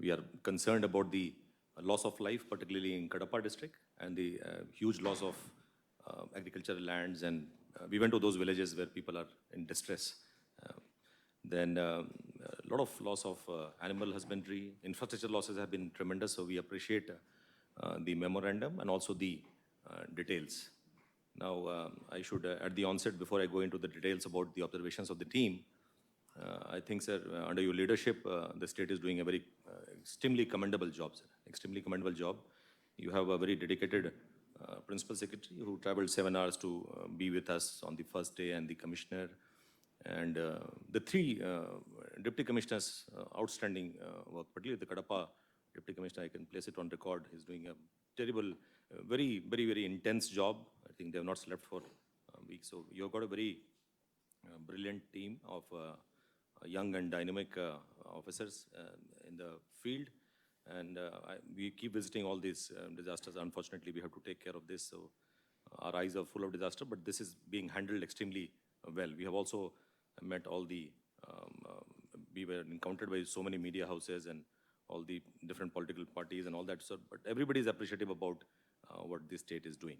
we are concerned about the loss of life, particularly in Kadapa district, and the huge loss of agricultural lands. And we went to those villages where people are in distress. Then a lot of loss of animal husbandry, infrastructure losses have been tremendous. So we appreciate the memorandum and also the details. Now, I should, at the onset, before I go into the details about the observations of the team, I think, sir, under your leadership, the state is doing a very extremely commendable job, sir. Extremely commendable job. You have a very dedicated principal secretary who traveled 7 hours to be with us on the first day, and the commissioner, and the three deputy commissioners, outstanding work, particularly the Kadapa deputy commissioner. I can place it on record. He's doing a terrible, very intense job. I think they have not slept for weeks. So you've got a very brilliant team of young and dynamic officers in the field. And we keep visiting all these disasters. Unfortunately, we have to take care of this. So our eyes are full of disaster, but this is being handled extremely well. We have also met all the, we were encountered by so many media houses and all the different political parties and all that. So, but everybody is appreciative about what this state is doing.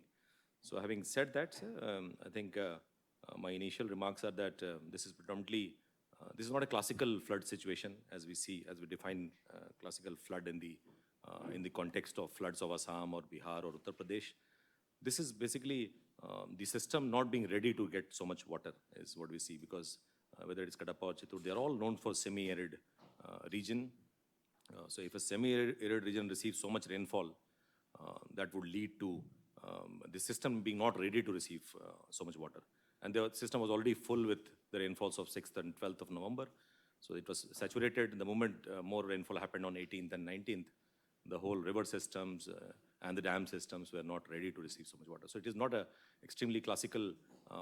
So having said that, I think my initial remarks are that this is predominantly, this is not a classical flood situation as we see, as we define classical flood in the context of floods of Assam or Bihar or Uttar Pradesh. This is basically the system not being ready to get so much water is what we see, because whether it's Kadapa or Chittoor, they're all known for semi-arid region. So if a semi-arid region receives so much rainfall, that would lead to the system being not ready to receive so much water. And the system was already full with the rainfalls of 6th and 12th of November. So it was saturated. The moment more rainfall happened on 18th and 19th, the whole river systems and the dam systems were not ready to receive so much water. So it is not a extremely classical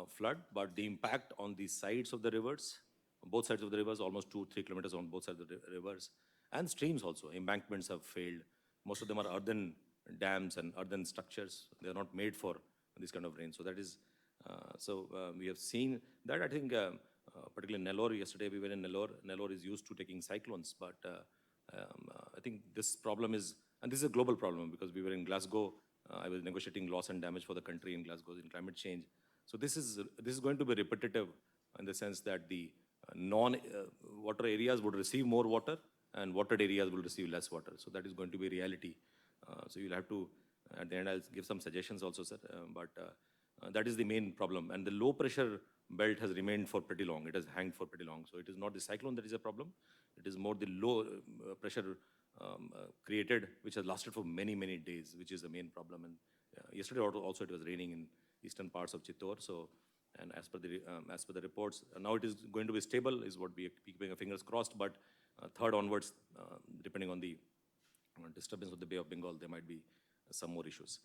flood, but the impact on the sides of the rivers, both sides of the rivers, almost 2-3 kilometers on both sides of the rivers, and streams also. Embankments have failed. Most of them are earthen dams and earthen structures. They are not made for this kind of rain. So that is, we have seen that. I think particularly Nellore, yesterday we were in Nellore. Nellore is used to taking cyclones, but I think this problem is, and this is a global problem, because we were in Glasgow. I was negotiating loss and damage for the country in Glasgow in climate change. So this is going to be repetitive in the sense that the non-water areas would receive more water and watered areas will receive less water. So that is going to be reality. So you'll have to, at the end I'll give some suggestions also, sir, but that is the main problem. And the low pressure belt has remained for pretty long. It has hanged for pretty long. So it is not the cyclone that is a problem. It is more the low pressure created, which has lasted for many days, which is the main problem. And yesterday also it was raining in eastern parts of Chittoor. So, and as per the reports, now it is going to be stable, is what we are keeping our fingers crossed. But third onwards, depending on the disturbance of the Bay of Bengal, there might be some more issues.